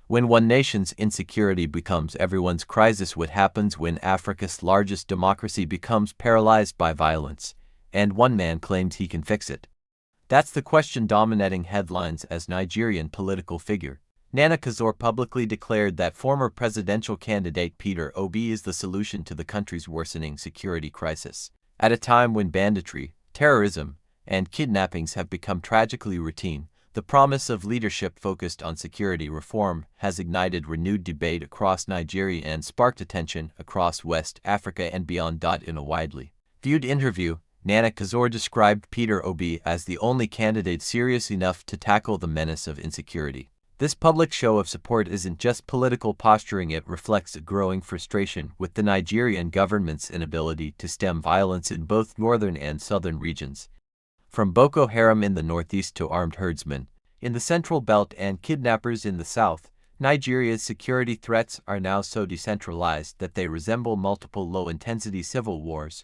When one nation's insecurity becomes everyone's crisis, what happens when Africa's largest democracy becomes paralyzed by violence, and one man claims he can fix it? That's the question dominating headlines as Nigerian political figure Nana Kazaure publicly declared that former presidential candidate Peter Obi is the solution to the country's worsening security crisis. At a time when banditry, terrorism, and kidnappings have become tragically routine, the promise of leadership focused on security reform has ignited renewed debate across Nigeria and sparked attention across West Africa and beyond. In a widely viewed interview, Nana Kazaure described Peter Obi as the only candidate serious enough to tackle the menace of insecurity. This public show of support isn't just political posturing, it reflects a growing frustration with the Nigerian government's inability to stem violence in both northern and southern regions. From Boko Haram in the northeast to armed herdsmen in the central belt and kidnappers in the south, Nigeria's security threats are now so decentralized that they resemble multiple low-intensity civil wars.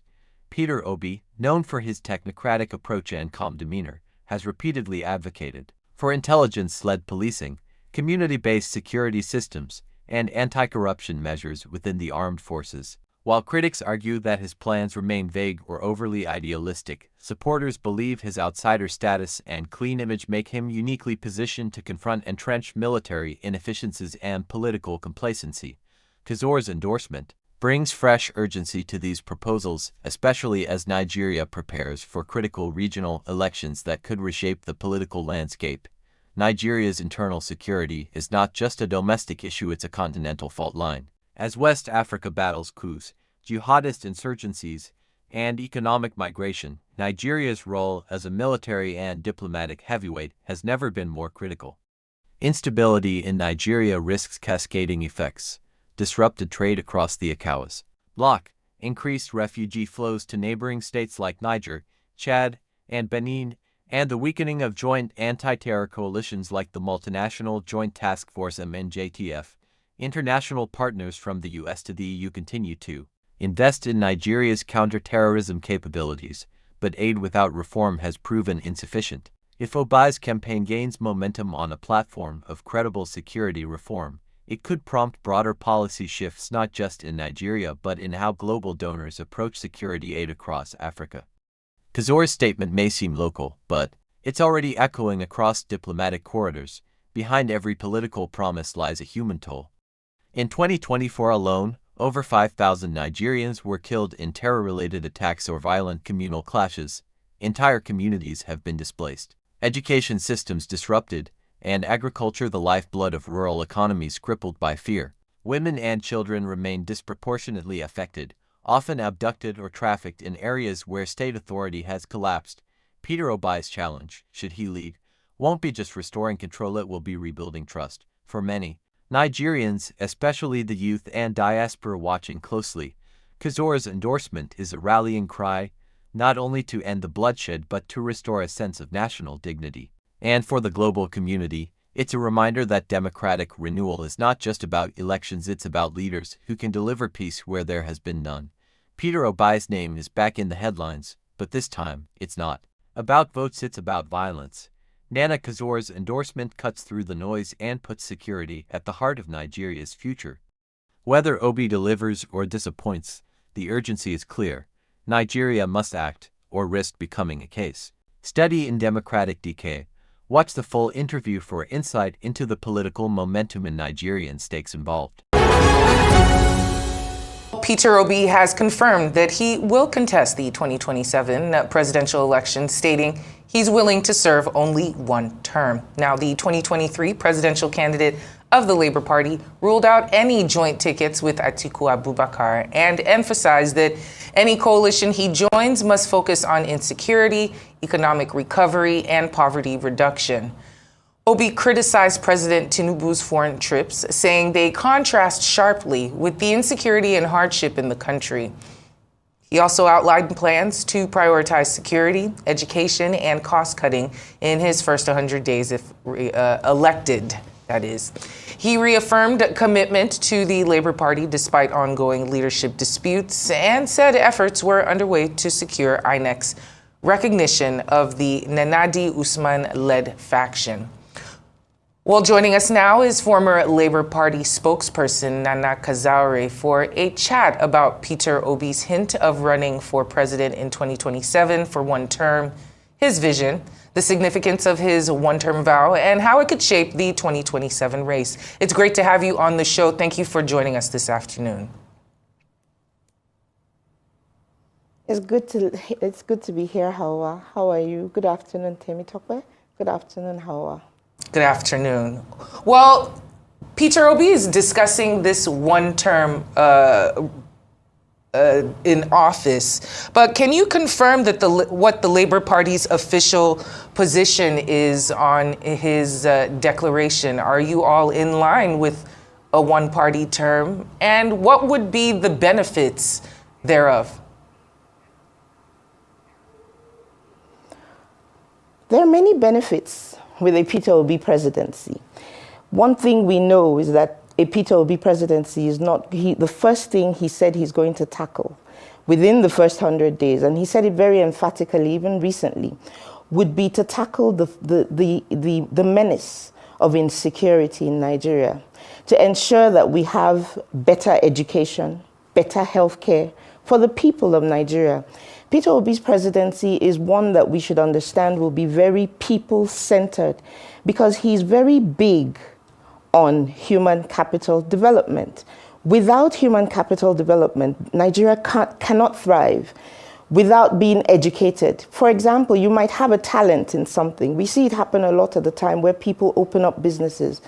Peter Obi, known for his technocratic approach and calm demeanor, has repeatedly advocated for intelligence-led policing, community-based security systems, and anti-corruption measures within the armed forces. While critics argue that his plans remain vague or overly idealistic, supporters believe his outsider status and clean image make him uniquely positioned to confront entrenched military inefficiencies and political complacency. Kazaure's endorsement brings fresh urgency to these proposals, especially as Nigeria prepares for critical regional elections that could reshape the political landscape. Nigeria's internal security is not just a domestic issue, it's a continental fault line. As West Africa battles coups, jihadist insurgencies, and economic migration, Nigeria's role as a military and diplomatic heavyweight has never been more critical. Instability in Nigeria risks cascading effects: disrupted trade across the ECOWAS bloc, increased refugee flows to neighboring states like Niger, Chad, and Benin, and the weakening of joint anti-terror coalitions like the multinational Joint Task Force MNJTF. International partners from the US to the EU continue to invest in Nigeria's counter-terrorism capabilities, but aid without reform has proven insufficient. If Obi's campaign gains momentum on a platform of credible security reform, it could prompt broader policy shifts not just in Nigeria but in how global donors approach security aid across Africa. Kazaure's statement may seem local, but it's already echoing across diplomatic corridors. Behind every political promise lies a human toll. In 2024 alone, over 5,000 Nigerians were killed in terror-related attacks or violent communal clashes. Entire communities have been displaced, education systems disrupted, and agriculture, the lifeblood of rural economies, crippled by fear. Women and children remain disproportionately affected, often abducted or trafficked in areas where state authority has collapsed. Peter Obi's challenge, should he lead, won't be just restoring control, it will be rebuilding trust. For many Nigerians, especially the youth and diaspora watching closely, Kazaure's endorsement is a rallying cry, not only to end the bloodshed but to restore a sense of national dignity. And for the global community, it's a reminder that democratic renewal is not just about elections, it's about leaders who can deliver peace where there has been none. Peter Obi's name is back in the headlines, but this time, it's not about votes, it's about violence. Nana Kazaure's endorsement cuts through the noise and puts security at the heart of Nigeria's future. Whether Obi delivers or disappoints, the urgency is clear. Nigeria must act or risk becoming a case study in democratic decay. Watch the full interview for insight into the political momentum and Nigerian stakes involved. Peter Obi has confirmed that he will contest the 2027 presidential election, stating he's willing to serve only one term. Now, the 2023 presidential candidate of the Labour Party ruled out any joint tickets with Atiku Abubakar and emphasized that any coalition he joins must focus on insecurity, economic recovery, and poverty reduction. Obi criticized President Tinubu's foreign trips, saying they contrast sharply with the insecurity and hardship in the country. He also outlined plans to prioritize security, education, and cost-cutting in his first 100 days if elected, that is. He reaffirmed commitment to the Labour Party despite ongoing leadership disputes and said efforts were underway to secure INEC's recognition of the Nnamdi Usman-led faction. Well, joining us now is former Labour Party spokesperson Nana Kazaure for a chat about Peter Obi's hint of running for president in 2027 for one term, his vision, the significance of his one-term vow, and how it could shape the 2027 race. It's great to have you on the show. Thank you for joining us this afternoon. It's good to be here, Hawa. How are you? Good afternoon, Temi Tokwe. Good afternoon, Hawa. Good afternoon. Well, Peter Obi is discussing this one term in office, but can you confirm that what the Labour Party's official position is on his declaration? Are you all in line with a one-party term? And what would be the benefits thereof? There are many benefits with a Peter Obi presidency. One thing we know is that a Peter Obi presidency is not the first thing he said he's going to tackle within the first 100 days, and he said it very emphatically even recently, would be to tackle the menace of insecurity in Nigeria, to ensure that we have better education, better healthcare for the people of Nigeria. Peter Obi's presidency is one that we should understand will be very people-centered because he's very big on human capital development. Without human capital development, Nigeria cannot thrive without being educated. For example, you might have a talent in something. We see it happen a lot at the time where people open up businesses.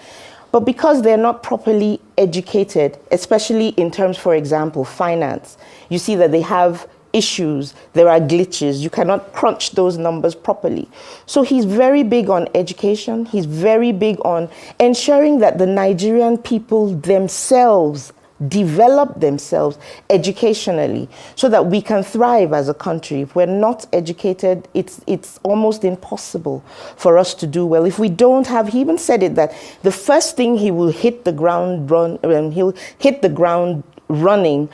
But because they're not properly educated, especially in terms, for example, finance, you see that they have issues, there are glitches, you cannot crunch those numbers properly. So he's very big on education, he's very big on ensuring that the Nigerian people themselves develop themselves educationally so that we can thrive as a country. If we're not educated, it's almost impossible for us to do well. If we don't have, he even said it, that the first thing he will hit the ground running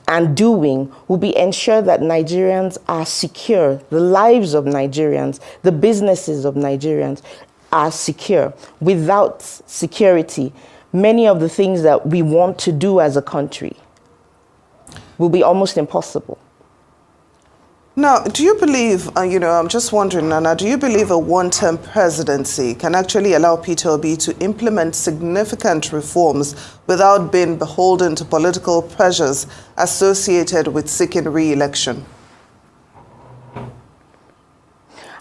and doing will be ensure that Nigerians are secure, the lives of Nigerians, the businesses of Nigerians are secure. Without security, many of the things that we want to do as a country will be almost impossible. Now, do you believe, I'm just wondering, Nana, do you believe a one-term presidency can actually allow Peter Obi to implement significant reforms without being beholden to political pressures associated with seeking re-election?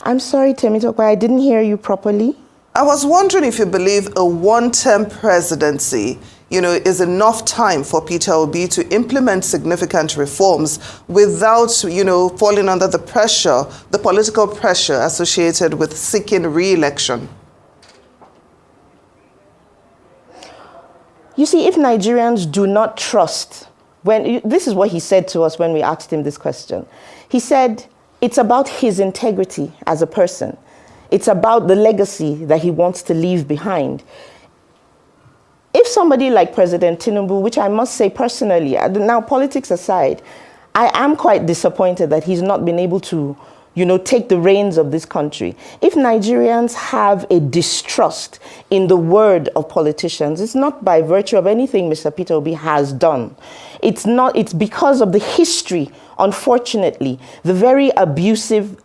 I'm sorry, Temitope, I didn't hear you properly. I was wondering if you believe a one-term presidency is enough time for Peter Obi to implement significant reforms without, falling under the pressure, the political pressure associated with seeking re-election. You see, if Nigerians do not trust, this is what he said to us when we asked him this question. He said, it's about his integrity as a person. It's about the legacy that he wants to leave behind. If somebody like President Tinubu, which I must say personally, now politics aside, I am quite disappointed that he's not been able to, take the reins of this country. If Nigerians have a distrust in the word of politicians, it's not by virtue of anything Mr. Peter Obi has done. It's because of the history, unfortunately, the very abusive,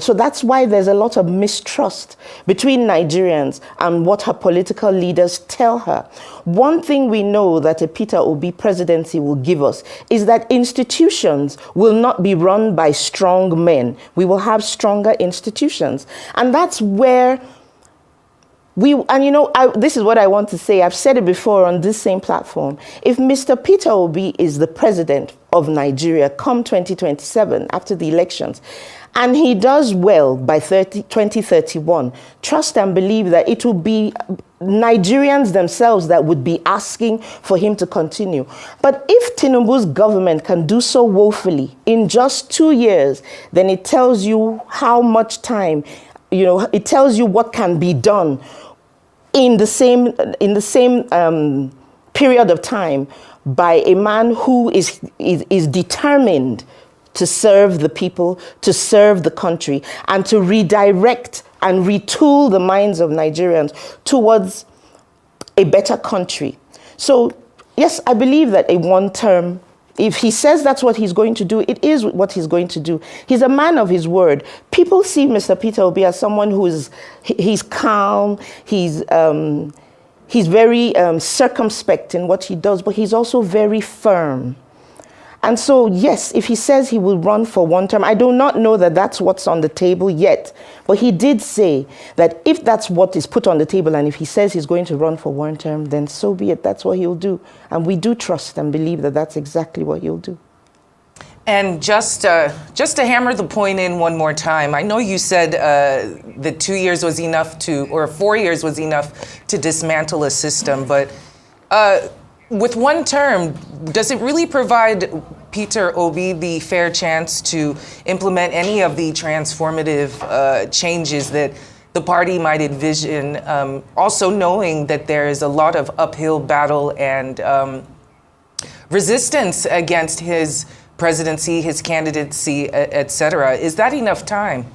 so that's why there's a lot of mistrust between Nigerians and what her political leaders tell her. One thing we know that a Peter Obi presidency will give us is that institutions will not be run by strong men. We will have stronger institutions. And that's where this is what I want to say. I've said it before on this same platform. If Mr. Peter Obi is the president of Nigeria come 2027, after the elections, and he does well by 2031, trust and believe that it will be Nigerians themselves that would be asking for him to continue. But if Tinubu's government can do so woefully in just 2 years, then it tells you how much time, it tells you what can be done in the same period of time by a man who is determined to serve the people, to serve the country, and to redirect and retool the minds of Nigerians towards a better country. So, yes, I believe that a one-term, if he says that's what he's going to do, it is what he's going to do. He's a man of his word. People see Mr. Peter Obi as someone he's calm, he's very circumspect in what he does, but he's also very firm. And so, yes, if he says he will run for one term, I do not know that that's what's on the table yet. But he did say that if that's what is put on the table, and if he says he's going to run for one term, then so be it. That's what he'll do. And we do trust and believe that that's exactly what he'll do. And just to hammer the point in one more time, I know you said that 2 years was enough or 4 years was enough to dismantle a system, but with one term, does it really provide Peter Obi the fair chance to implement any of the transformative changes that the party might envision, also knowing that there is a lot of uphill battle and resistance against his presidency, his candidacy, et cetera? Is that enough time?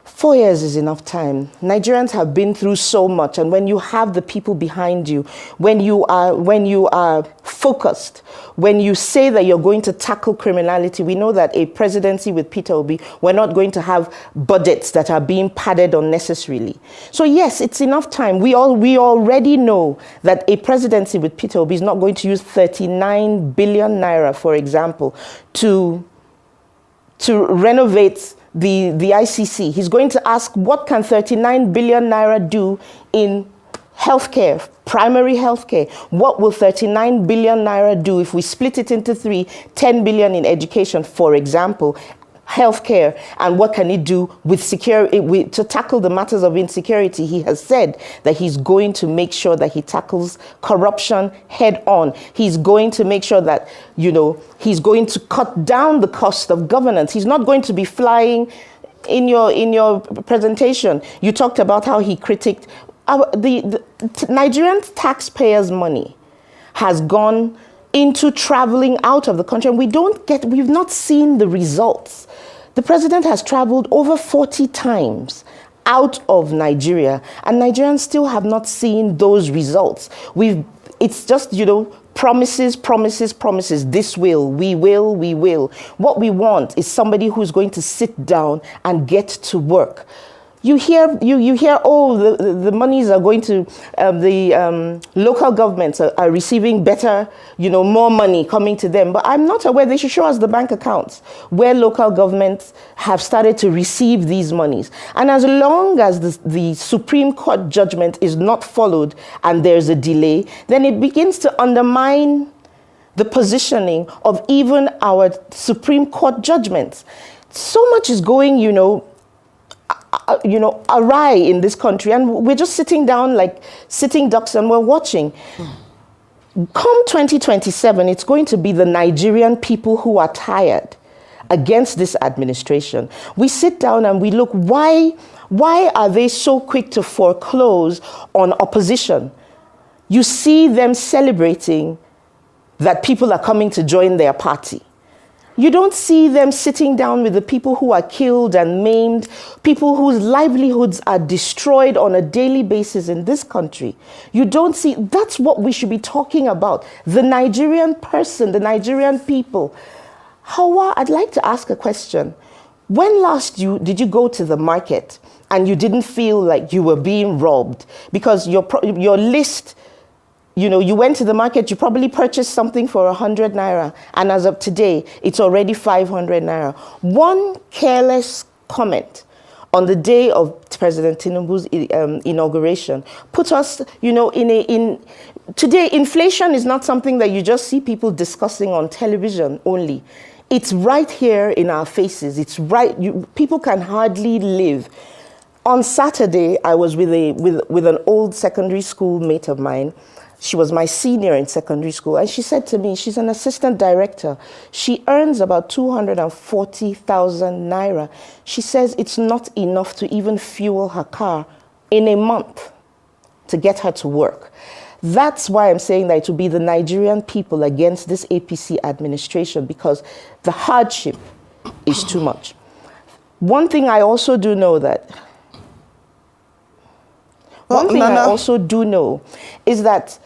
4 years is enough time. Nigerians have been through so much, and when you have the people behind you, when you are focused, when you say that you're going to tackle criminality, we know that a presidency with Peter Obi, we're not going to have budgets that are being padded unnecessarily. So yes, it's enough time. We already know that a presidency with Peter Obi is not going to use 39 billion naira, for example, to renovate the ICC. He's going to ask, what can 39 billion naira do in healthcare, primary healthcare? What will 39 billion naira do if we split it into three, 10 billion in education, for example, healthcare, and what can it do with security, to tackle the matters of insecurity? He has said that he's going to make sure that he tackles corruption head on. He's going to make sure that, he's going to cut down the cost of governance. He's not going to be flying. In your presentation, you talked about how he critiqued the Nigerian taxpayers' money has gone into traveling out of the country, and we've not seen the results. The president has traveled over 40 times out of Nigeria, and Nigerians still have not seen those results. It's just, promises, promises, promises. This will, we will, we will. What we want is somebody who's going to sit down and get to work. You hear, oh, the monies are going to, the local governments are receiving better, more money coming to them. But I'm not aware, they should show us the bank accounts where local governments have started to receive these monies. And as long as the Supreme Court judgment is not followed and there's a delay, then it begins to undermine the positioning of even our Supreme Court judgments. So much is going, awry in this country, and we're just sitting down like sitting ducks and we're watching. Come 2027, it's going to be the Nigerian people who are tired against this administration. We sit down and we look, why are they so quick to foreclose on opposition? You see them celebrating that people are coming to join their party. You don't see them sitting down with the people who are killed and maimed, people whose livelihoods are destroyed on a daily basis in this country. You don't see, that's what we should be talking about. The Nigerian person, the Nigerian people. Hawa, I'd like to ask a question. When last did you go to the market and you didn't feel like you were being robbed? Because your list, you went to the market, you probably purchased something for 100 naira, and as of today, it's already 500 naira. One careless comment on the day of President Tinubu's inauguration put us, today, inflation is not something that you just see people discussing on television only. It's right here in our faces. It's right, people can hardly live. On Saturday, I was with an old secondary school mate of mine. She was my senior in secondary school, and she said to me, she's an assistant director. She earns about 240,000 naira. She says it's not enough to even fuel her car in a month to get her to work. That's why I'm saying that it will be the Nigerian people against this APC administration, because the hardship is too much. One thing I also do know that. One thing I also do know is that.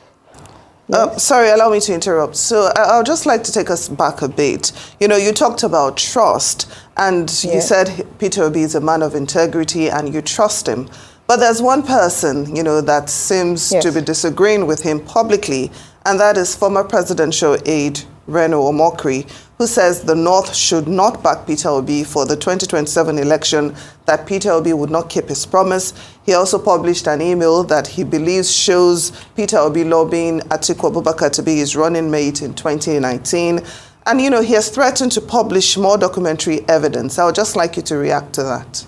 Sorry, allow me to interrupt. So I'll just like to take us back a bit. You know, you talked about trust, and you said Peter Obi is a man of integrity and you trust him. But there's one person, you know, that seems to be disagreeing with him publicly, and that is former presidential aide Reno Omokri, who says the North should not back Peter Obi for the 2027 election, that Peter Obi would not keep his promise. He also published an email that he believes shows Peter Obi lobbying Atiku Abubakar to be his running mate in 2019. And, you know, he has threatened to publish more documentary evidence. I would just like you to react to that.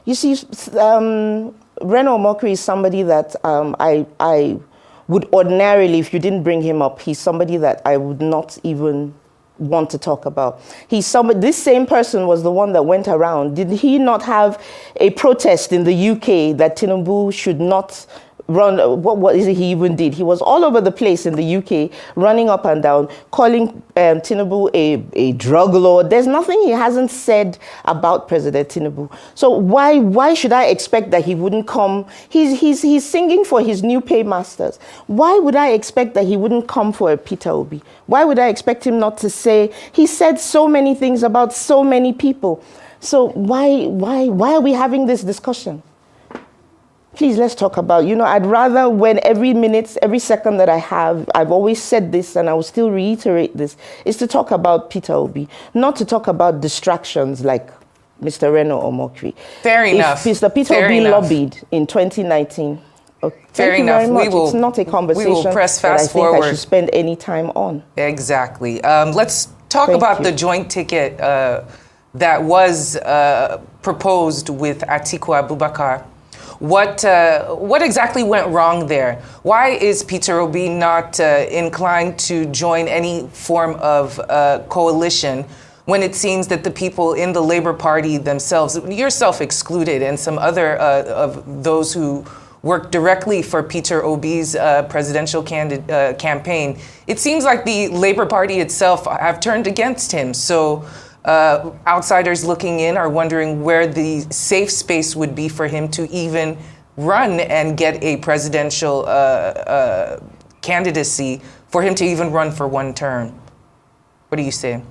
You see, Reno Omokri is somebody that I would ordinarily, if you didn't bring him up, he's somebody that I would not even want to talk about. He's somebody, this same person was the one that went around. Did he not have a protest in the UK that Tinubu should not run? What is it he even did? He was all over the place in the UK, running up and down, calling Tinubu a drug lord. There's nothing he hasn't said about President Tinubu. So why should I expect that he wouldn't come? He's singing for his new paymasters. Why would I expect that he wouldn't come for a Peter Obi? Why would I expect him not to say? He said so many things about so many people. So why are we having this discussion? Please, let's talk about, you know, I'd rather when every minute, every second that I have, I've always said this and I will still reiterate this, is to talk about Peter Obi, not to talk about distractions like Mr. Reno Omokri. Fair enough. If Mr. Peter Obi lobbied in 2019, thank you very much. It's not a conversation we will press that I fast think forward. I should spend any time on. Exactly. Let's talk about the joint ticket that was proposed with Atiku Abubakar. What exactly went wrong there? Why is Peter Obi not inclined to join any form of coalition when it seems that the people in the Labour Party themselves, yourself excluded, and some other of those who work directly for Peter Obi's presidential campaign, it seems like the Labour Party itself have turned against him. So outsiders looking in are wondering where the safe space would be for him to even run and get a presidential candidacy, for him to even run for one term. What do you say?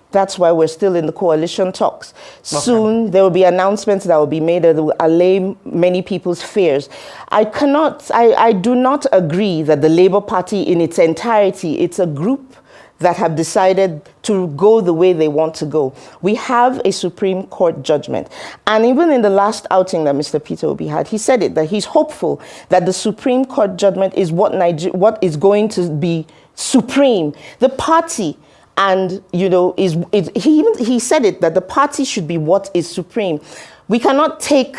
That's why we're still in the coalition talks. Okay. Soon there will be announcements that will be made that will allay many people's fears. I do not agree that the Labour Party in its entirety, it's a group that have decided to go the way they want to go. We have a Supreme Court judgment. And even in the last outing that Mr. Peter Obi had, he said it, that he's hopeful that the Supreme Court judgment is what is going to be supreme. The party, and you know, he said it, that the party should be what is supreme. We cannot take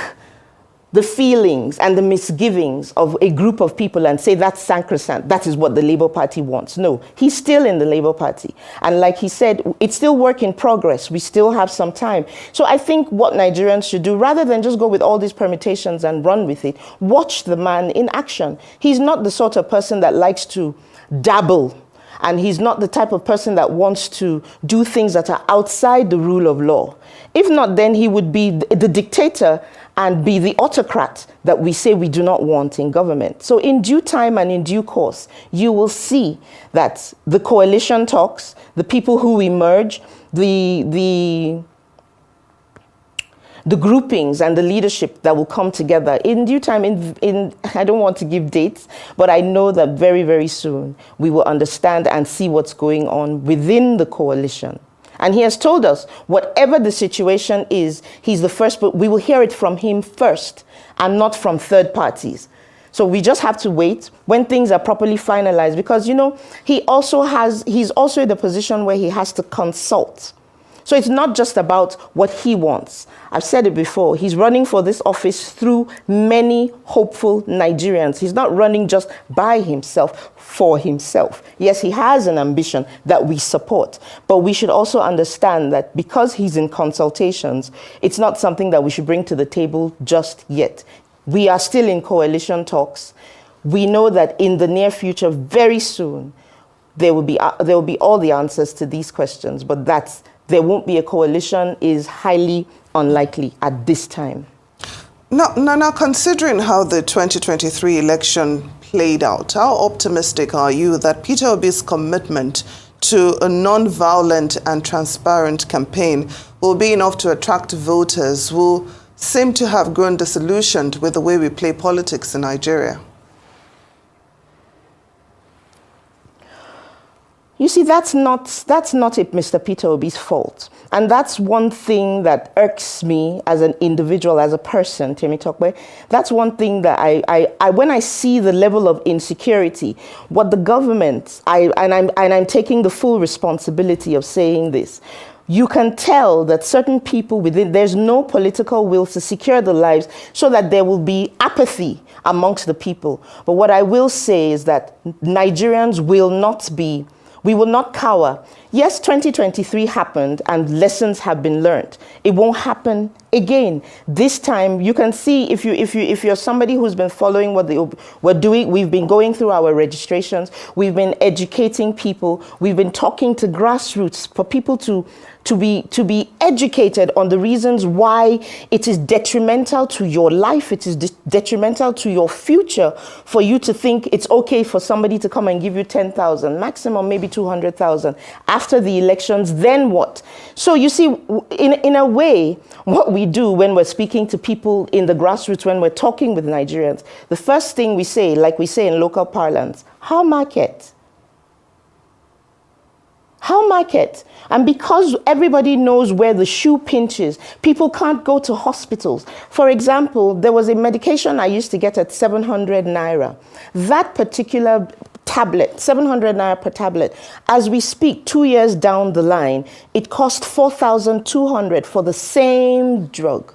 the feelings and the misgivings of a group of people and say that's sacrosanct, that is what the Labour Party wants. No, he's still in the Labour Party. And like he said, it's still work in progress. We still have some time. So I think what Nigerians should do, rather than just go with all these permutations and run with it, watch the man in action. He's not the sort of person that likes to dabble. And he's not the type of person that wants to do things that are outside the rule of law. If not, then he would be the dictator and be the autocrat that we say we do not want in government. So in due time and in due course, you will see that the coalition talks, the people who emerge, the groupings and the leadership that will come together in due time. I don't want to give dates, but I know that very, very soon we will understand and see what's going on within the coalition. And he has told us, whatever the situation is, he's the first, but we will hear it from him first and not from third parties. So we just have to wait when things are properly finalized, because, you know, he's also in the position where he has to consult. So it's not just about what he wants. I've said it before. He's running for this office through many hopeful Nigerians. He's not running just by himself, for himself. Yes, he has an ambition that we support. But we should also understand that because he's in consultations, it's not something that we should bring to the table just yet. We are still in coalition talks. We know that in the near future, very soon, there will be all the answers to these questions, but there won't be a coalition is highly unlikely at this time. Now, Nana, considering how the 2023 election played out, how optimistic are you that Peter Obi's commitment to a non-violent and transparent campaign will be enough to attract voters who seem to have grown disillusioned with the way we play politics in Nigeria? You see, that's not Mr. Peter Obi's fault. And that's one thing that irks me as an individual, as a person, Temi Tokwe. That's one thing that when I see the level of insecurity, what the government, I'm taking the full responsibility of saying this, you can tell that certain people there's no political will to secure the lives so that there will be apathy amongst the people. But what I will say is that Nigerians we will not cower. Yes, 2023 happened and lessons have been learned. It won't happen again. This time, you can see if you're somebody who's been following what we're doing, we've been going through our registrations, we've been educating people, we've been talking to grassroots for people to be educated on the reasons why it is detrimental to your life, it is detrimental to your future for you to think it's okay for somebody to come and give you 10,000, maximum maybe 200,000. After the elections, then what? So you see, in a way, what we do when we're speaking to people in the grassroots, when we're talking with Nigerians, the first thing we say, like we say in local parlance, how market? How market? And because everybody knows where the shoe pinches, people can't go to hospitals. For example, there was a medication I used to get at 700 naira. That particular tablet, 700 naira per tablet, as we speak, 2 years down the line, it cost 4,200 for the same drug.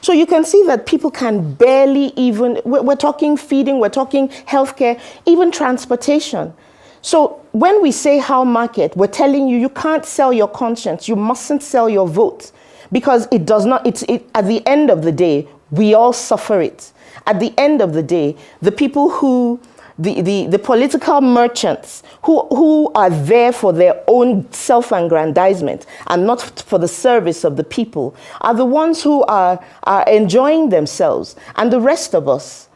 So you can see that people can barely even, we're talking feeding, we're talking healthcare, even transportation. So when we say how market, we're telling you, you can't sell your conscience. You mustn't sell your vote because it does not, at the end of the day, we all suffer it. At the end of the day, the people who, the political merchants who are there for their own self-aggrandizement and not for the service of the people are the ones who are enjoying themselves. And the rest of us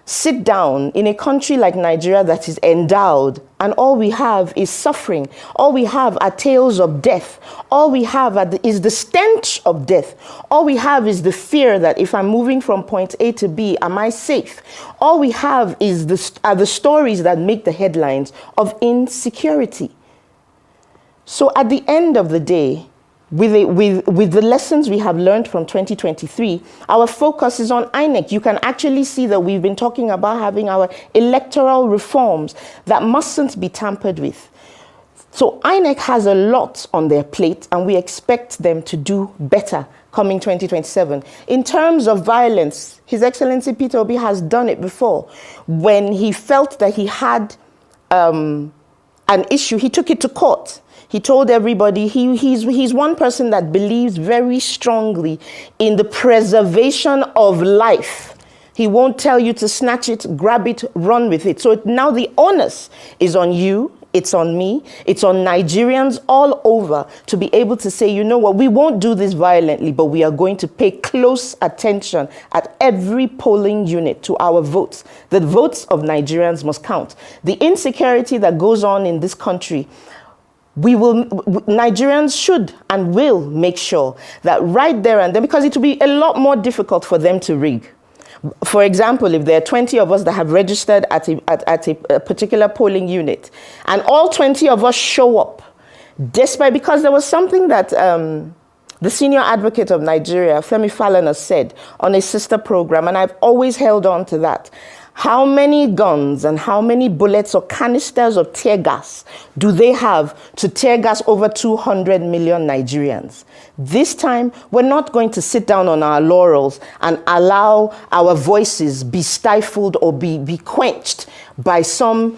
sit down in a country like Nigeria that is endowed, and all we have is suffering. All we have are tales of death. All we have is the stench of death. All we have is the fear that if I'm moving from point A to B, am I safe? All we have are the stories that make the headlines of insecurity. So at the end of the day, with the lessons we have learned from 2023, our focus is on INEC. You can actually see that we've been talking about having our electoral reforms that mustn't be tampered with. So INEC has a lot on their plate, and we expect them to do better coming 2027. In terms of violence, His Excellency Peter Obi has done it before. When he felt that he had an issue, he took it to court. He told everybody he's one person that believes very strongly in the preservation of life. He won't tell you to snatch it, grab it, run with it. So now the onus is on you, it's on me, it's on Nigerians all over to be able to say, you know what, we won't do this violently, but we are going to pay close attention at every polling unit to our votes. The votes of Nigerians must count. The insecurity that goes on in this country, Nigerians should and will make sure that right there and then, because it will be a lot more difficult for them to rig. For example, if there are 20 of us that have registered at a particular polling unit, and all 20 of us show up, because there was something that the senior advocate of Nigeria, Femi Falana, said on a sister program, and I've always held on to that. How many guns and how many bullets or canisters of tear gas do they have to tear gas over 200 million Nigerians? This time, we're not going to sit down on our laurels and allow our voices be stifled or be quenched by some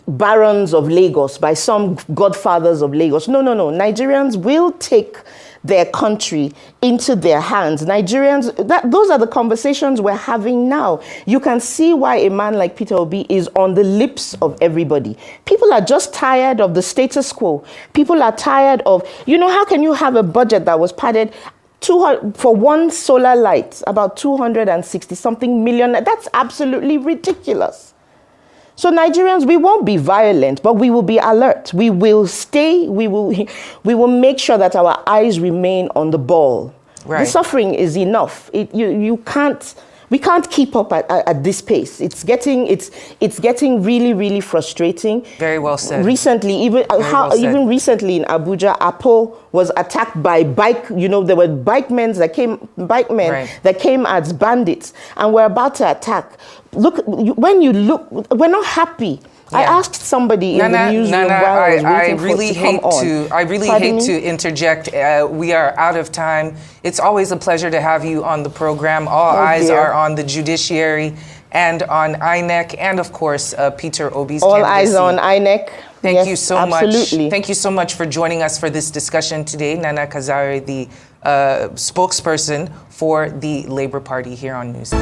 barons of Lagos, by some godfathers of Lagos. No. Nigerians will take their country into their hands. Nigerians, those are the conversations we're having now. You can see why a man like Peter Obi is on the lips of everybody. People are just tired of the status quo. People are tired of, how can you have a budget that was padded for one solar light, about 260 something million? That's absolutely ridiculous. So Nigerians, we won't be violent, but we will be alert. We will we will make sure that our eyes remain on the ball. Right. The suffering is enough. We can't keep up at this pace. It's getting really, really frustrating. Very well said. Recently, even recently in Abuja, Apo was attacked by there were bikemen that came as bandits and were about to attack. When you look, we're not happy. Yeah. I asked somebody in the newsroom while I was waiting I really hate to interject. We are out of time. It's always a pleasure to have you on the program. All eyes are on the judiciary and on INEC and, of course, Peter Obi's All candidacy. eyes on INEC. Thank you so absolutely. much. Thank you so much for joining us for this discussion today. Nana Kazaure, the spokesperson for the Labour Party here on News.